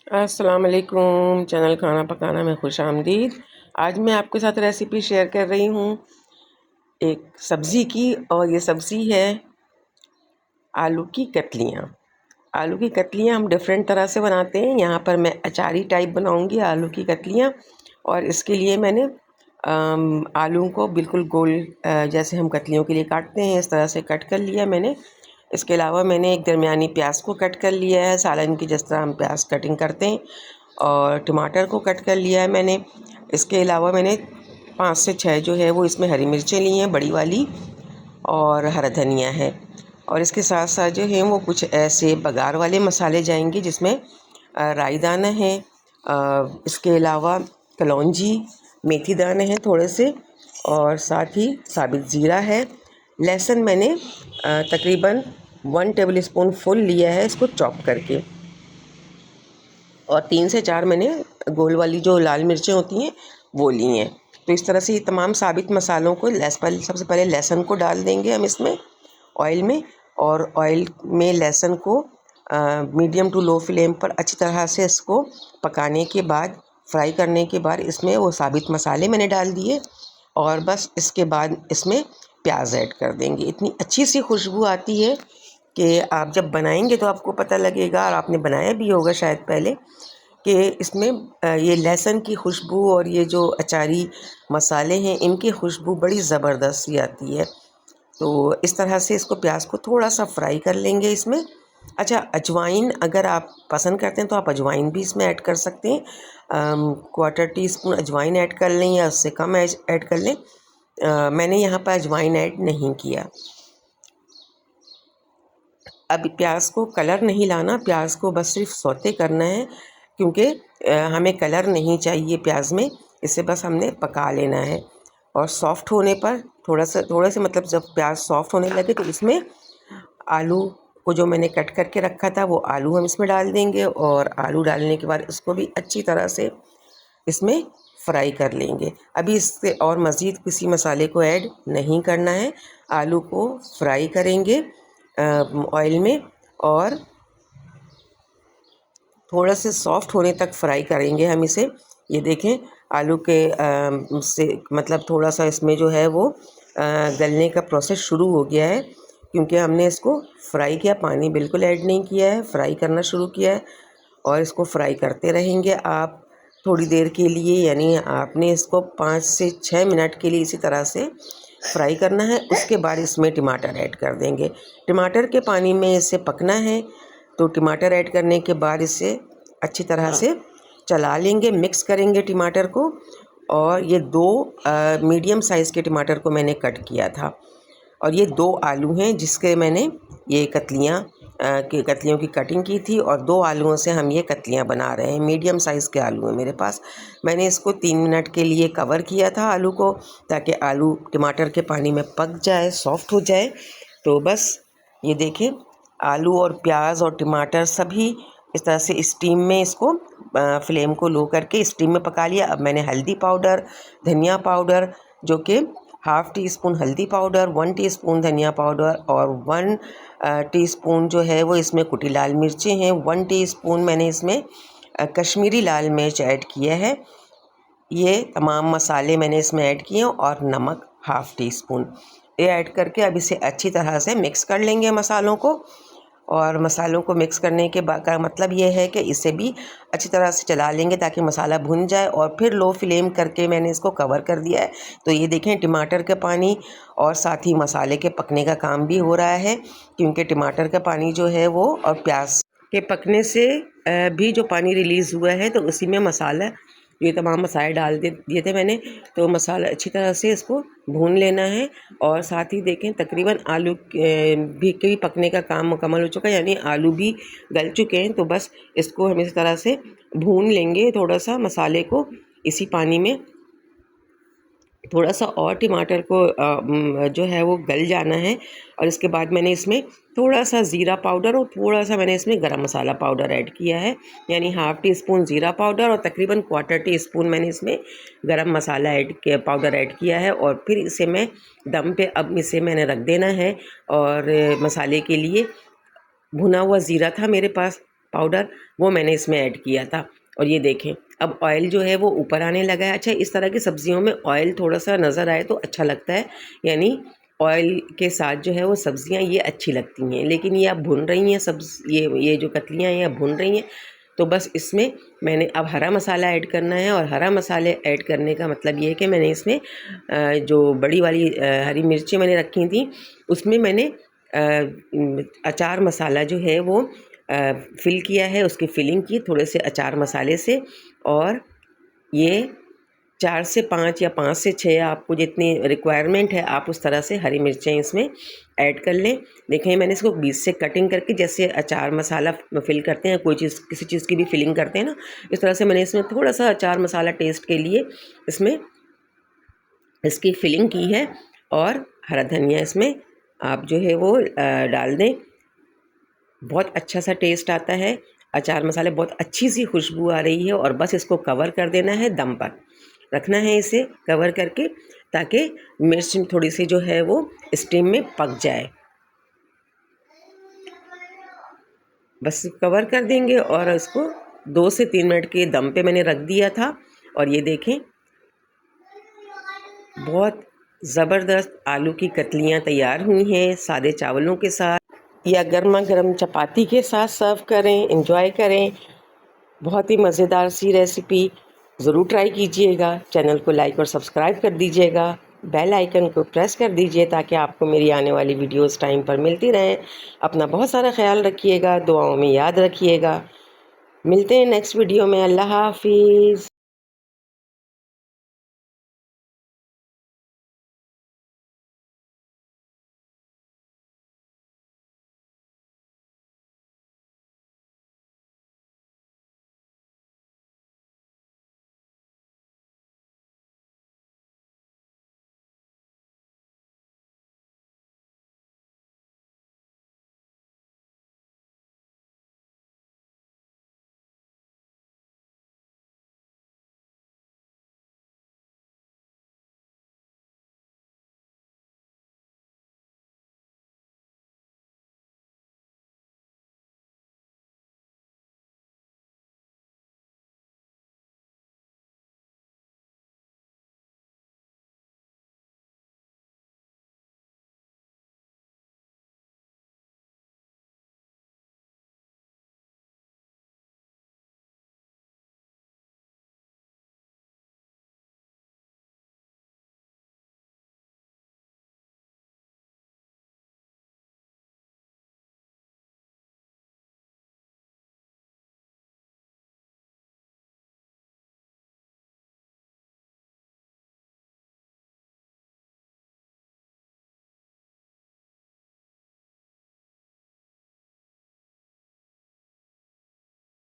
अस्सलाम वालेकुम। चैनल खाना पकाना में खुश आमदीद। आज मैं आपके साथ रेसिपी शेयर कर रही हूँ एक सब्ज़ी की, और ये सब्ज़ी है आलू की कतलियाँ। आलू की कतलियाँ हम डिफरेंट तरह से बनाते हैं। यहाँ पर मैं अचारी टाइप बनाऊँगी आलू की कतलियाँ, और इसके लिए मैंने आलू को बिल्कुल गोल जैसे हम कतलियों के लिए काटते हैं इस तरह से कट कर लिया मैंने। इसके अलावा मैंने एक दरमियानी प्याज को कट कर लिया है, सालन की जिस तरह हम प्याज कटिंग करते हैं, और टमाटर को कट कर लिया है मैंने। इसके अलावा मैंने 5 से 6 जो है वो इसमें हरी मिर्चें ली हैं बड़ी वाली, और हरा धनिया है। और इसके साथ साथ जो है वो कुछ ऐसे बघार वाले मसाले जाएंगे जिसमें राई दाना है, इसके अलावा कलौंजी, मेथी दाने हैं थोड़े से, और साथ ही साबित ज़ीरा है। लहसुन मैंने तकरीबन 1 टेबल स्पून फुल लिया है इसको चॉप करके, और 3 से 4 मैंने गोल वाली जो लाल मिर्चें होती हैं वो ली हैं। तो इस तरह से ये तमाम साबित मसालों को सबसे पहले लहसुन को डाल देंगे हम इसमें ऑयल में, और ऑयल में लहसुन को मीडियम टू लो फ्लेम पर अच्छी तरह से इसको पकाने के बाद, फ्राई करने के बाद इसमें वो साबित मसाले मैंने डाल दिए, और बस इसके बाद इसमें प्याज ऐड कर देंगे। इतनी अच्छी सी खुशबू आती है कि आप जब बनाएंगे तो आपको पता लगेगा, और आपने बनाया भी होगा शायद पहले, कि इसमें ये लहसुन की खुशबू और ये जो अचारी मसाले हैं इनकी खुशबू बड़ी ज़बरदस्त सी आती है। तो इस तरह से इसको प्याज को थोड़ा सा फ्राई कर लेंगे इसमें। अच्छा, अजवाइन अगर आप पसंद करते हैं तो आप अजवाइन भी इसमें ऐड कर सकते हैं। 1/4 टीस्पून अजवाइन ऐड कर लें या उससे कम ऐड कर लें। मैंने यहाँ पर अजवाइन ऐड नहीं किया। अब प्याज को कलर नहीं लाना, प्याज को बस सिर्फ सौते करना है, क्योंकि हमें कलर नहीं चाहिए प्याज में, इसे बस हमने पका लेना है। और सॉफ्ट होने पर थोड़ा सा मतलब जब प्याज सॉफ्ट होने लगे तो इसमें आलू को जो मैंने कट करके रखा था वो आलू हम इसमें डाल देंगे, और आलू डालने के बाद इसको भी अच्छी तरह से इसमें फ्राई कर लेंगे। अभी इससे और मज़ीद किसी मसाले को ऐड नहीं करना है। आलू को फ्राई करेंगे ऑयल में, और थोड़ा से सॉफ्ट होने तक फ्राई करेंगे हम इसे। ये देखें आलू के से मतलब थोड़ा सा इसमें जो है वो गलने का प्रोसेस शुरू हो गया है, क्योंकि हमने इसको फ्राई किया, पानी बिल्कुल ऐड नहीं किया है, फ्राई करना शुरू किया है। और इसको फ्राई करते रहेंगे आप थोड़ी देर के लिए, यानी आपने इसको 5 से 6 मिनट के लिए इसी तरह से फ्राई करना है। उसके बाद इसमें टमाटर ऐड कर देंगे। टमाटर के पानी में इसे पकना है, तो टमाटर ऐड करने के बाद इसे अच्छी तरह से चला लेंगे, मिक्स करेंगे टमाटर को। और ये 2 मीडियम साइज़ के टमाटर को मैंने कट किया था, और ये 2 आलू हैं जिसके मैंने ये कतलियों की कटिंग की थी, और 2 आलूओं से हम ये कतलियाँ बना रहे हैं। मीडियम साइज़ के आलू हैं मेरे पास। मैंने इसको 3 मिनट के लिए कवर किया था आलू को, ताकि आलू टमाटर के पानी में पक जाए, सॉफ्ट हो जाए। तो बस ये देखें आलू और प्याज और टमाटर सभी इस तरह से स्टीम में इसको फ्लेम को लो करके स्टीम में पका लिया। अब मैंने हल्दी पाउडर, धनिया पाउडर, जो कि 1/2 टीस्पून हल्दी पाउडर, 1 टीस्पून धनिया पाउडर, और 1 टीस्पून जो है वो इसमें कुटी लाल मिर्चें हैं, 1 टीस्पून मैंने इसमें कश्मीरी लाल मिर्च ऐड किया है। ये तमाम मसाले मैंने इसमें ऐड किए, और नमक 1/2 टीस्पून ये ऐड करके अब इसे अच्छी तरह से मिक्स कर लेंगे मसालों को। और मसालों को मिक्स करने के बाद का मतलब ये है कि इसे भी अच्छी तरह से चला लेंगे ताकि मसाला भुन जाए, और फिर लो फ्लेम करके मैंने इसको कवर कर दिया है। तो ये देखें टमाटर का पानी और साथ ही मसाले के पकने का काम भी हो रहा है, क्योंकि टमाटर का पानी जो है वो और प्याज के पकने से भी जो पानी रिलीज़ हुआ है, तो उसी में मसाला, ये तमाम मसाले डाल दिए थे मैंने। तो मसाला अच्छी तरह से इसको भून लेना है, और साथ ही देखें तकरीबन आलू के भी पकने का काम मुकम्मल हो चुका है, यानी आलू भी गल चुके हैं। तो बस इसको हम इस तरह से भून लेंगे, थोड़ा सा मसाले को इसी पानी में, थोड़ा सा और टमाटर को जो है वो गल जाना है। और इसके बाद मैंने इसमें थोड़ा सा ज़ीरा पाउडर और थोड़ा सा मैंने इसमें गरम मसाला पाउडर ऐड किया है, यानी 1/2 टीस्पून ज़ीरा पाउडर और तकरीबन 1/4 टीस्पून मैंने इसमें गरम मसाला पाउडर ऐड किया है। और फिर इसे मैं दम पे अब इसे मैंने रख देना है। और मसाले के लिए भुना हुआ ज़ीरा था मेरे पास, पाउडर, वो मैंने इसमें ऐड किया था। और ये देखें अब ऑयल जो है वो ऊपर आने लगा है। अच्छा, इस तरह की सब्जियों में ऑयल थोड़ा सा नज़र आए तो अच्छा लगता है, यानी ऑयल के साथ जो है वो सब्जियां ये अच्छी लगती हैं। लेकिन ये अब भुन रही हैं ये जो कतलियाँ हैं भुन रही हैं, तो बस इसमें मैंने अब हरा मसाला ऐड करना है। और हरा मसाले ऐड करने का मतलब ये है कि मैंने इसमें जो बड़ी वाली हरी मिर्ची मैंने रखी थी, उसमें मैंने अचार मसाला जो है वो फिल किया है, उसकी फिलिंग की थोड़े से अचार मसाले से। और ये 4 से 5 या 5 से 6 आपको जितनी रिक्वायरमेंट है आप उस तरह से हरी मिर्चें इसमें ऐड कर लें। देखें मैंने इसको बीच से कटिंग करके, जैसे अचार मसाला फिल करते हैं, कोई चीज़ किसी चीज़ की भी फिलिंग करते हैं ना, इस तरह से मैंने इसमें थोड़ा सा अचार मसाला टेस्ट के लिए इसमें इसकी फिलिंग की है। और हरा धनिया इसमें आप जो है वो डाल दें, बहुत अच्छा सा टेस्ट आता है। अचार मसाले बहुत अच्छी सी खुशबू आ रही है। और बस इसको कवर कर देना है, दम पर रखना है इसे कवर करके, ताकि मिर्च थोड़ी सी जो है वो स्टीम में पक जाए। बस कवर कर देंगे और इसको 2 से 3 मिनट के दम पे मैंने रख दिया था। और ये देखें बहुत ज़बरदस्त आलू की कतलियाँ तैयार हुई हैं, सादे चावलों के साथ या गर्मा गर्म चपाती के साथ सर्व करें, एंजॉय करें। बहुत ही मज़ेदार सी रेसिपी, ज़रूर ट्राई कीजिएगा। चैनल को लाइक और सब्सक्राइब कर दीजिएगा, बेल आइकन को प्रेस कर दीजिए ताकि आपको मेरी आने वाली वीडियोस टाइम पर मिलती रहें। अपना बहुत सारा ख्याल रखिएगा, दुआओं में याद रखिएगा। मिलते हैं नेक्स्ट वीडियो में। अल्लाह हाफिज़।